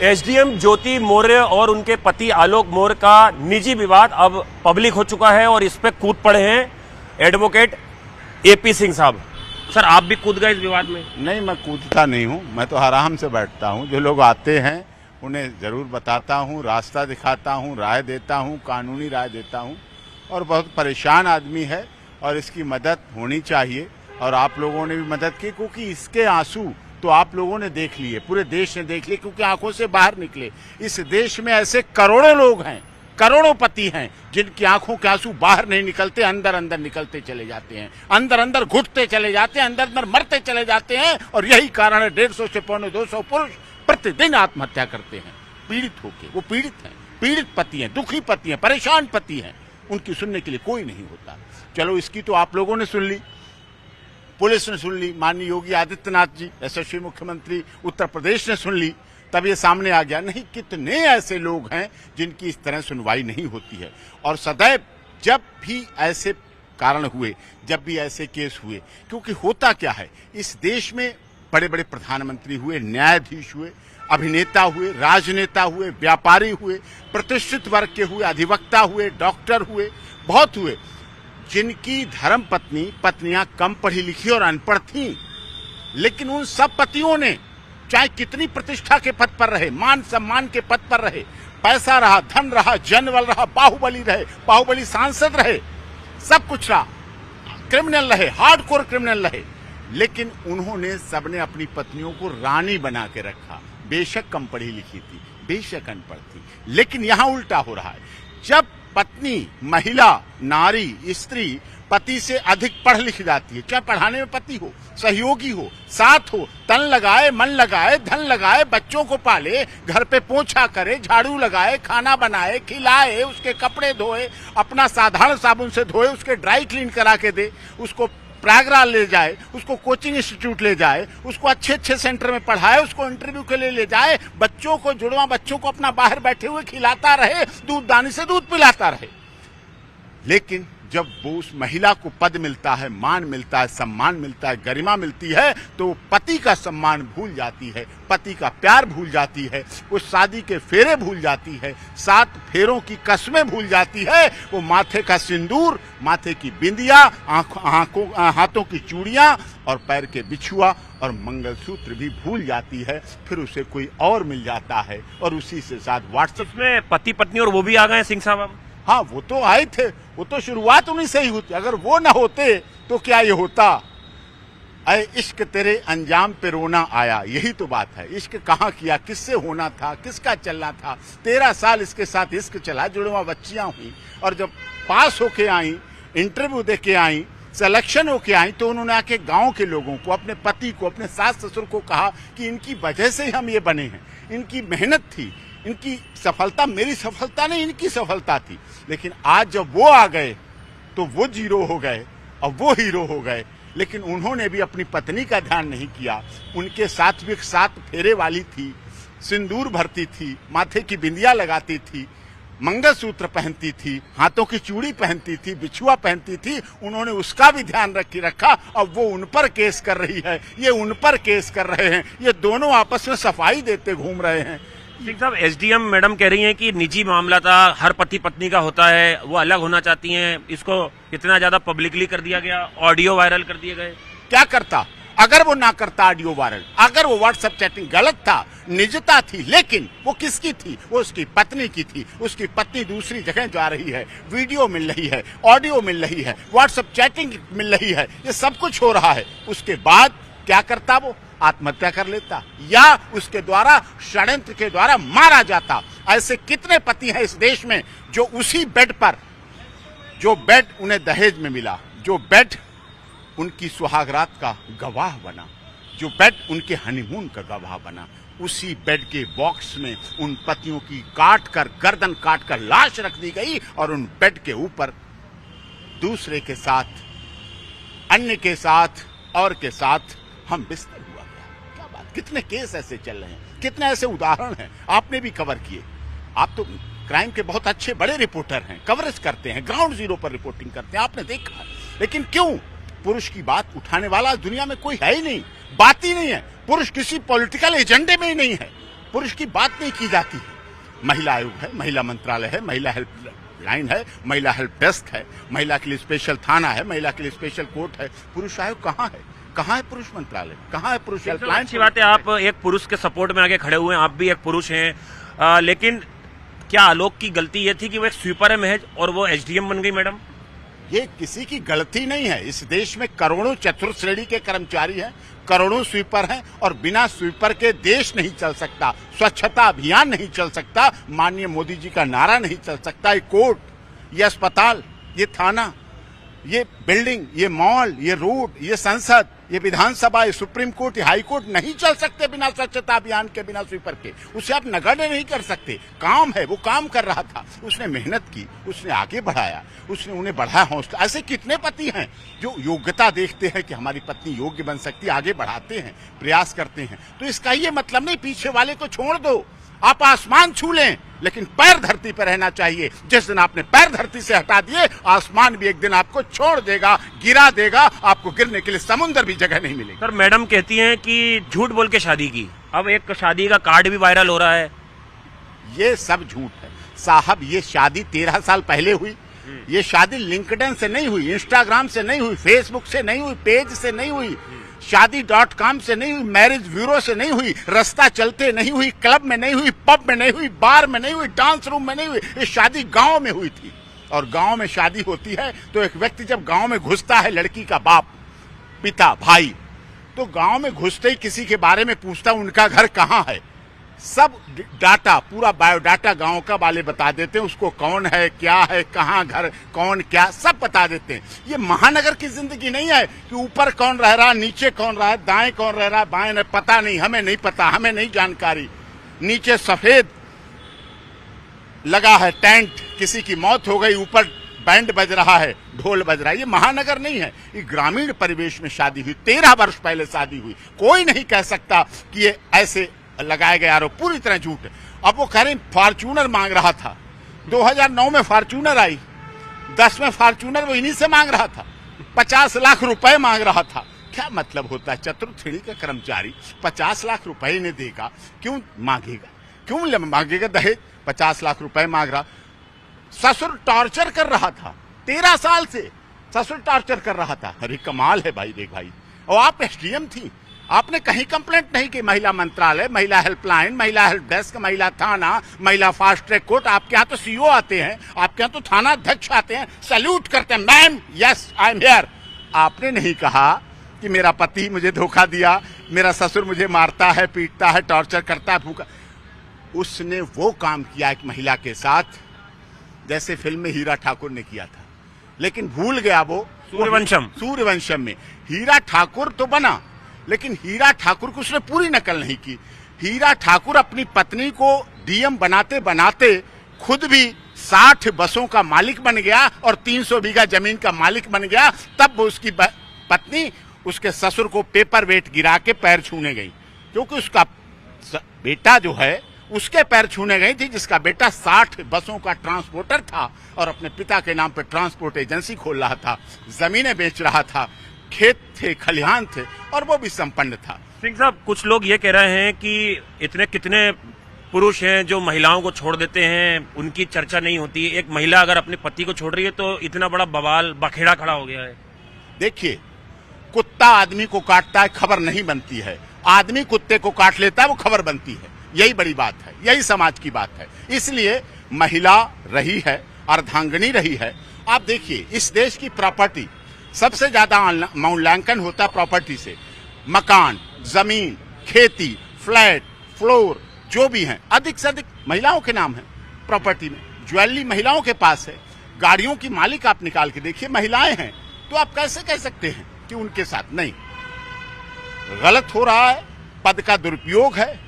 SDM ज्योति मौर्य और उनके पति आलोक मौर्य का निजी विवाद अब पब्लिक हो चुका है और इस पे कूद पड़े हैं एडवोकेट एपी सिंह साहब। सर, आप भी कूद गए इस विवाद में? नहीं, मैं कूदता नहीं हूं, मैं तो आराम से बैठता हूं। जो लोग आते हैं उन्हें जरूर बताता हूं, रास्ता दिखाता हूं, राय देता हूं, कानूनी राय देता हूं। और बहुत परेशान आदमी है और इसकी मदद होनी चाहिए और आप लोगों ने भी मदद की, क्योंकि इसके आंसू तो आप लोगों ने देख लिए, पूरे देश ने देख लिए, क्योंकि आंखों से बाहर निकले। इस देश में ऐसे करोड़ों लोग हैं, करोड़ों पति हैं जिनकी आंखों के आंसू बाहर नहीं निकलते, अंदर अंदर निकलते चले जाते हैं, अंदर अंदर घुटते चले जाते हैं, अंदर अंदर मरते चले जाते हैं। और यही कारण है 150 से 200 पुरुष प्रतिदिन आत्महत्या करते हैं पीड़ित होके। वो पीड़ित हैं, पीड़ित पति हैं, दुखी पति हैं, परेशान पति हैं, उनकी सुनने के लिए कोई नहीं होता। चलो, इसकी तो आप लोगों ने सुन ली, पुलिस ने सुन ली, माननीय योगी आदित्यनाथ जी यशस्वी मुख्यमंत्री उत्तर प्रदेश ने सुन ली, तब ये सामने आ गया। नहीं, कितने ऐसे लोग हैं जिनकी इस तरह सुनवाई नहीं होती है। और सदैव जब भी ऐसे कारण हुए, जब भी ऐसे केस हुए, क्योंकि होता क्या है, इस देश में बड़े बड़े प्रधानमंत्री हुए, न्यायाधीश हुए, अभिनेता हुए, राजनेता हुए, व्यापारी हुए, प्रतिष्ठित वर्ग के हुए, अधिवक्ता हुए, डॉक्टर हुए, बहुत हुए, जिनकी धर्म पत्नियां कम पढ़ी लिखी और अनपढ़ थीं, लेकिन उन सब पतियों ने चाहे कितनी प्रतिष्ठा के पद पर रहे, मान सम्मान के पद पर रहे, पैसा रहा, धन रहा, जनबल रहा, बाहुबली रहे, बाहुबली सांसद रहे, सब कुछ रहा, क्रिमिनल रहे, हार्डकोर क्रिमिनल रहे, लेकिन उन्होंने सबने अपनी पत्नियों को रानी बना के रखा। बेशक कम पढ़ी लिखी थी, बेशक अनपढ़ थी, लेकिन यहां उल्टा हो रहा है। जब पत्नी, महिला, नारी, स्त्री पति से अधिक पढ़ लिख जाती है, चाहे पढ़ाने में पति हो, सहयोगी हो, साथ हो, तन लगाए, मन लगाए, धन लगाए, बच्चों को पाले, घर पे पोछा करे, झाड़ू लगाए, खाना बनाए, खिलाए, उसके कपड़े धोए, अपना साधारण साबुन से धोए, उसके ड्राई क्लीन करा के दे, उसको प्रयागराज ले जाए, उसको कोचिंग इंस्टीट्यूट ले जाए, उसको अच्छे अच्छे सेंटर में पढ़ाए, उसको इंटरव्यू के लिए ले जाए, बच्चों को, जुड़वा बच्चों को अपना बाहर बैठे हुए खिलाता रहे, दूध दानी से दूध पिलाता रहे। लेकिन जब वो उस महिला को पद मिलता है, मान मिलता है, सम्मान मिलता है, गरिमा मिलती है, तो पति का सम्मान भूल जाती है, पति का प्यार भूल जाती है, वो शादी के फेरे भूल जाती है, 7 फेरों की कसमें भूल जाती है, वो माथे का सिंदूर, माथे की बिंदिया, हाथों की चूड़ियां और पैर के बिछुआ और मंगलसूत्र भी भूल जाती है। फिर उसे कोई और मिल जाता है और उसी से साथ व्हाट्सएप में पति पत्नी और वो भी आ गए सिंह साहब। हाँ, वो तो आए थे, वो तो शुरुआत उन्हीं से ही होती। अगर वो ना होते तो क्या ये होता? अरे इश्क तेरे अंजाम पे रोना आया, यही तो बात है। इश्क कहाँ किया, किससे होना था, किसका चलना था। 13 साल इसके साथ इश्क चला, जुड़वा बच्चियां हुई, और जब पास होके आई, इंटरव्यू दे के आई, सिलेक्शन होके आई, तो उन्होंने आके गांव के लोगों को, अपने पति को, अपने सास ससुर को कहा कि इनकी वजह से ही हम ये बने हैं, इनकी मेहनत थी, इनकी सफलता मेरी सफलता नहीं, इनकी सफलता थी। लेकिन आज जब वो आ गए तो वो जीरो हो गए और वो हीरो हो गए। लेकिन उन्होंने भी अपनी पत्नी का ध्यान नहीं किया। उनके साथ भी 7 फेरे वाली थी, सिंदूर भरती थी, माथे की बिंदिया लगाती थी, मंगलसूत्र पहनती थी, हाथों की चूड़ी पहनती थी, बिछुआ पहनती थी, उन्होंने उसका भी ध्यान रखा। अब वो उन पर केस कर रही है, ये उन पर केस कर रहे हैं, ये दोनों आपस में सफाई देते घूम रहे हैं। सिंह साहब, एसडीएम मैडम कह रही हैं कि निजी मामला था, हर पति पत्नी का होता है, वो अलग होना चाहती हैं, इसको इतना ज्यादा पब्लिकली कर दिया गया, ऑडियो वायरल कर दिए गए। क्या करता अगर वो ना करता ऑडियो वायरल? अगर वो व्हाट्सएप चैटिंग गलत था, निजता थी, लेकिन वो किसकी थी? वो उसकी पत्नी की थी। उसकी पत्नी दूसरी जगह जा रही है, वीडियो मिल रही है, ऑडियो मिल रही है, व्हाट्सएप चैटिंग मिल रही है, ये सब कुछ हो रहा है। उसके बाद क्या करता? वो आत्महत्या कर लेता या उसके द्वारा, षड्यंत्र के द्वारा मारा जाता। ऐसे कितने पति हैं इस देश में जो उसी बेड पर, जो बेड उन्हें दहेज में मिला, जो बेड उनकी सुहागरात का गवाह बना, जो बेड उनके हनीमून का गवाह बना, उसी बेड के बॉक्स में उन पतियों की गर्दन काट कर लाश रख दी गई और उन बेड के ऊपर दूसरे के साथ, अन्य के साथ और के साथ हम बिस्तर हुआ गया। क्या बात! कितने केस ऐसे चल रहे हैं, कितने ऐसे उदाहरण हैं, आपने भी कवर किए। आप तो क्राइम के बहुत अच्छे बड़े रिपोर्टर हैं, कवरेज करते हैं, ग्राउंड जीरो पर रिपोर्टिंग करते हैं, आपने देखा। लेकिन क्यों पुरुष की बात उठाने वाला दुनिया में कोई है ही नहीं। बात ही नहीं है। पुरुष किसी पॉलिटिकल एजेंडे में ही नहीं है, पुरुष की बात नहीं की जाती है। महिला आयोग है, महिला मंत्रालय है, महिला हेल्पलाइन है, महिला हेल्प डेस्क है, महिला के लिए स्पेशल थाना है, महिला के लिए स्पेशल कोर्ट है। पुरुष आयोग कहाँ है? कहाँ है पुरुष मंत्रालय? कहाँ है पुरुष हेल्पलाइन? अच्छी बात है, आप एक पुरुष के सपोर्ट में आगे खड़े हुए हैं, आप भी एक पुरुष हैं, लेकिन क्या आलोक की गलती ये थी कि वो एक स्वीपर है महज और वो एसडीएम बन गई मैडम? ये किसी की गलती नहीं है। इस देश में करोड़ों चतुर्थ श्रेणी के कर्मचारी हैं, करोड़ों स्वीपर हैं, और बिना स्वीपर के देश नहीं चल सकता, स्वच्छता अभियान नहीं चल सकता, माननीय मोदी जी का नारा नहीं चल सकता। ये कोर्ट, ये अस्पताल, ये थाना, ये बिल्डिंग, ये मॉल, ये रोड, ये संसद, ये विधानसभा, ये सुप्रीम कोर्ट, ये हाई कोर्ट नहीं चल सकते बिना स्वच्छता अभियान के, बिना स्वीपर के। उसे आप नगण्य नहीं कर सकते। काम है, वो काम कर रहा था, उसने मेहनत की, उसने आगे बढ़ाया, उसने उन्हें बढ़ाया हौसला। ऐसे कितने पति हैं जो योग्यता देखते हैं कि हमारी पत्नी योग्य बन सकती है, आगे बढ़ाते हैं, प्रयास करते हैं। तो इसका ये मतलब नहीं पीछे वाले को छोड़ दो, आप आसमान छू लें, लेकिन पैर धरती पर रहना चाहिए। जिस दिन आपने पैर धरती से हटा दिए, आसमान भी एक दिन आपको छोड़ देगा, गिरा देगा, आपको गिरने के लिए समुद्र भी जगह नहीं मिलेगी। सर, मैडम कहती हैं कि झूठ बोल के शादी की, अब एक शादी का कार्ड भी वायरल हो रहा है। ये सब झूठ है साहब। ये शादी 13 साल पहले हुई। ये शादी लिंक्डइन से नहीं हुई, इंस्टाग्राम से नहीं हुई, फेसबुक से नहीं हुई, पेज से नहीं हुई, शादी.com से नहीं हुई, मैरिज ब्यूरो से नहीं हुई, रास्ता चलते नहीं हुई, क्लब में नहीं हुई, पब में नहीं हुई, बार में नहीं हुई, डांस रूम में नहीं हुई। ये शादी गांव में हुई थी। और गांव में शादी होती है तो एक व्यक्ति जब गांव में घुसता है, लड़की का बाप, पिता, भाई, तो गांव में घुसते ही किसी के बारे में पूछता उनका घर कहाँ है। सब डाटा, पूरा बायोडाटा गांव का वाले बता देते हैं, उसको कौन है, क्या है, कहाँ घर, कौन क्या, सब बता देते हैं। ये महानगर की जिंदगी नहीं है कि ऊपर कौन रह रहा, नीचे कौन रहा है, दाएं कौन रह रहा, बाएं नहीं, पता नहीं, हमें नहीं पता, हमें नहीं जानकारी। नीचे सफेद लगा है टेंट, किसी की मौत हो गई, ऊपर बैंड बज रहा है, ढोल बज रहा है। ये महानगर नहीं है, ये ग्रामीण परिवेश में शादी हुई, 13 वर्ष पहले शादी हुई। कोई नहीं कह सकता कि ये ऐसे लगाए गए आरोप पूरी तरह झूठ है। अब वो कह रहे फॉर्च्यूनर मांग रहा था, 2009 में फॉर्च्यूनर आई, 10 में फॉर्च्यूनर वो इन्हीं से मांग रहा था, 50 लाख रुपए मांग रहा था। क्या मतलब होता है? चतुर्थ श्रेणी का कर्मचारी 50 लाख रुपए ने देगा, क्यों मांगेगा, क्यों मांगेगा दहेज? 50 लाख रुपए मांग रहा। ससुर टॉर्चर कर रहा था, 13 साल से ससुर टॉर्चर कर रहा था। अरे कमाल है भाई, देख भाई। और आप एसडीएम थी, आपने कहीं कंप्लेंट नहीं की। महिला मंत्रालय, महिला हेल्पलाइन, महिला हेल्प डेस्क, महिला थाना, महिला फास्ट ट्रैक कोर्ट। आपके यहाँ तो सीओ आते हैं, आपके यहाँ तो थाना अध्यक्ष आते हैं, सैल्यूट करते हैं, ma'am yes I am here. आपने नहीं कहा कि मेरा पति मुझे धोखा दिया, मेरा ससुर मुझे मारता है, पीटता है, टॉर्चर करता है, भूखा। उसने वो काम किया एक महिला के साथ जैसे फिल्म में हीरा ठाकुर ने किया था, लेकिन भूल गया वो सूर्यवंशम में। हीरा ठाकुर तो बना, लेकिन हीरा ठाकुर को उसने पूरी नकल नहीं की। हीरा ठाकुर अपनी पत्नी को डीएम बनाते बनाते खुद भी 60 बसों का मालिक बन गया और 300 बीघा जमीन का मालिक बन गया। तब वो उसकी पत्नी उसके ससुर को पेपर वेट गिरा के पैर छूने गई, क्योंकि उसका बेटा जो है उसके पैर छूने गई थी, जिसका बेटा 60 बसों का ट्रांसपोर्टर था और अपने पिता के नाम पर ट्रांसपोर्ट एजेंसी खोल रहा था, जमीनें बेच रहा था, खेत थे, खलिहान थे, और वो भी संपन्न था। सिंह साहब, कुछ लोग ये कह रहे हैं कि इतने कितने पुरुष हैं जो महिलाओं को छोड़ देते हैं, उनकी चर्चा नहीं होती। एक महिला अगर अपने पति को छोड़ रही है तो इतना बड़ा बवाल, बखेड़ा खड़ा हो गया है। देखिए, कुत्ता आदमी को काटता है, खबर नहीं बनती है। आदमी कुत्ते को काट लेता है, वो खबर बनती है। यही बड़ी बात है, यही समाज की बात है। इसलिए महिला रही है, अर्धांगिनी रही है। आप देखिए, इस देश की प्रॉपर्टी सबसे ज्यादा मूल्यांकन होता है प्रॉपर्टी से। मकान, जमीन, खेती, फ्लैट, फ्लोर जो भी हैं, अधिक से अधिक महिलाओं के नाम है प्रॉपर्टी में। ज्वेलरी महिलाओं के पास है, गाड़ियों की मालिक आप निकाल के देखिए महिलाएं हैं। तो आप कैसे कह सकते हैं कि उनके साथ नहीं? गलत हो रहा है, पद का दुरुपयोग है।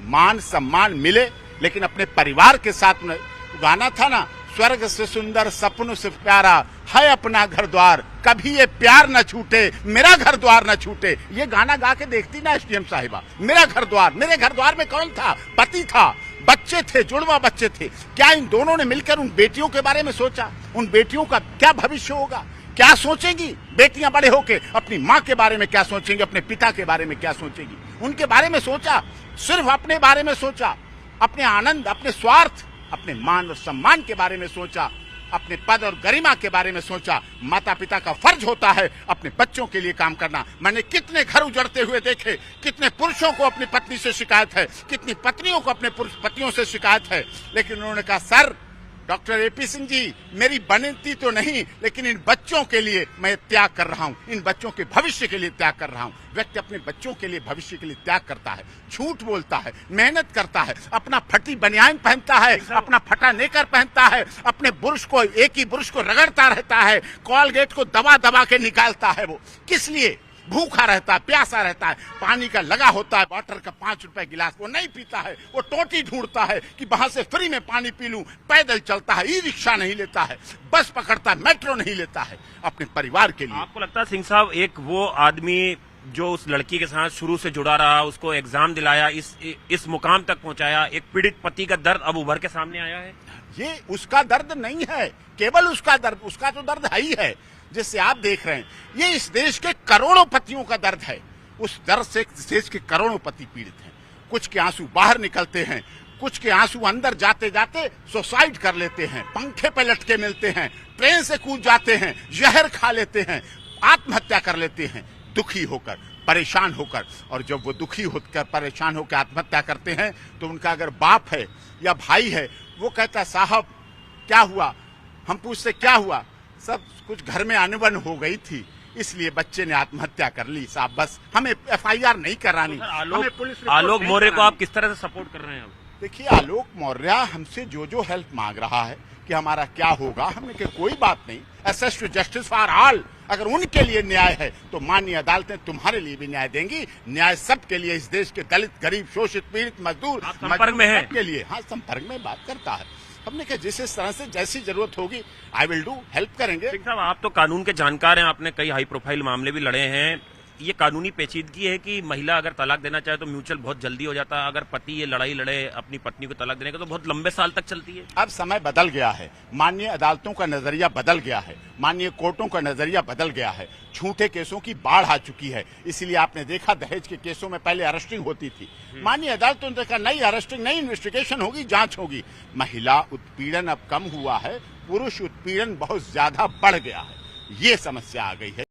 मान सम्मान मिले, लेकिन अपने परिवार के साथ में। गाना था ना, स्वर्ग से सुंदर सपनों से प्यारा है अपना घर द्वार, कभी ये प्यार न छूटे, मेरा घर द्वार न छूटे। ये गाना गा के देखती ना एसडीएम साहिबा, मेरा घर द्वार। मेरे घर द्वार में कौन था? पति था, बच्चे थे, जुड़वा बच्चे थे। क्या इन दोनों ने मिलकर उन बेटियों के बारे में सोचा? उन बेटियों का क्या भविष्य होगा? क्या सोचेंगी बेटियां बड़े होके? अपनी माँ के बारे में क्या सोचेंगी? अपने पिता के बारे में क्या सोचेंगी? उनके बारे में सोचा, सिर्फ अपने बारे में सोचा, अपने आनंद, अपने स्वार्थ, अपने मान और सम्मान के बारे में सोचा, अपने पद और गरिमा के बारे में सोचा। माता पिता का फर्ज होता है अपने बच्चों के लिए काम करना। मैंने कितने घर उजड़ते हुए देखे, कितने पुरुषों को अपनी पत्नी से शिकायत है, कितनी पत्नियों को अपने पतियों से शिकायत है, लेकिन उन्होंने कहा sir, doctor AP Singh ji, मेरी बनती तो नहीं, लेकिन इन बच्चों के लिए मैं त्याग कर रहा हूं, इन बच्चों के भविष्य के लिए त्याग कर रहा हूं। व्यक्ति अपने बच्चों के लिए, भविष्य के लिए त्याग करता है, झूठ बोलता है, मेहनत करता है, अपना फटी बनियान पहनता है, अपना फटा नेकर पहनता है, अपने बुरुश को, एक ही बुरुश को रगड़ता रहता है, कॉलगेट को दबा दबा के निकालता है। वो किस लिए? भूखा रहता है, प्यासा रहता है, पानी का लगा होता है, वाटर का 5 रुपए गिलास वो नहीं पीता है, वो टोटी ढूंढता है कि वहां से फ्री में पानी पी लूं। पैदल चलता है, ई रिक्शा नहीं लेता है, बस पकड़ता है, मेट्रो नहीं लेता है, अपने परिवार के लिए। आपको लगता है सिंह साहब, एक वो आदमी जो उस लड़की के साथ शुरू से जुड़ा रहा, उसको एग्जाम दिलाया, इस मुकाम तक पहुंचाया, एक पीड़ित पति का दर्द अब उभर के सामने आया है? ये उसका दर्द नहीं है, केवल उसका दर्द, उसका तो दर्द है ही है जिससे आप देख रहे हैं। ये इस देश के करोड़ों पतियों का दर्द है। उस दर्द से इस देश के करोड़ों पति पीड़ित हैं। कुछ के आंसू बाहर निकलते हैं, कुछ के आंसू अंदर जाते जाते सुसाइड कर लेते हैं, पंखे पे लटके मिलते हैं, ट्रेन से कूद जाते हैं, जहर खा लेते हैं, आत्महत्या कर लेते हैं, दुखी होकर, परेशान होकर। और जब वो दुखी होकर, परेशान होकर आत्महत्या करते हैं तो उनका अगर बाप है या भाई है, वो कहता साहब क्या हुआ? हम पूछते क्या हुआ? सब कुछ घर में अनबन हो गई थी, इसलिए बच्चे ने आत्महत्या कर ली साहब, बस हमें FIR नहीं करानी। तो हमें पुलिस आलोक मौर्य को आप किस तरह से सपोर्ट कर रहे हैं? देखिए, आलोक मौर्य हमसे जो हेल्प मांग रहा है कि हमारा क्या होगा, हमने कहा कोई बात नहीं, access to justice for all. अगर उनके लिए न्याय है तो माननीय अदालतें तुम्हारे लिए भी न्याय देंगी। न्याय सबके लिए, इस देश के दलित, गरीब, शोषित, पीड़ित, मजदूर, संपर्क में है के लिए। हाँ, संपर्क में बात करता है। हमने कहा जिस तरह से जैसी जरूरत होगी आई विल डू, हेल्प करेंगे। सिंह साहब, आप तो कानून के जानकार हैं, आपने कई हाई प्रोफाइल मामले भी लड़े हैं। ये कानूनी पेचीदगी है कि महिला अगर तलाक देना चाहे तो म्यूचुअल बहुत जल्दी हो जाता है, अगर पति ये लड़ाई लड़े अपनी पत्नी को तलाक देने का तो बहुत लंबे साल तक चलती है। अब समय बदल गया है, माननीय अदालतों का नजरिया बदल गया है, माननीय कोर्टों का नजरिया बदल गया है, झूठे केसों की बाढ़ आ चुकी है। इसलिए आपने देखा दहेज के केसों में पहले अरेस्टिंग होती थी, माननीय अदालतों ने देखा नई अरेस्टिंग, नई इन्वेस्टिगेशन होगी, जांच होगी। महिला उत्पीड़न अब कम हुआ है, पुरुष उत्पीड़न बहुत ज्यादा बढ़ गया है, ये समस्या आ गई है।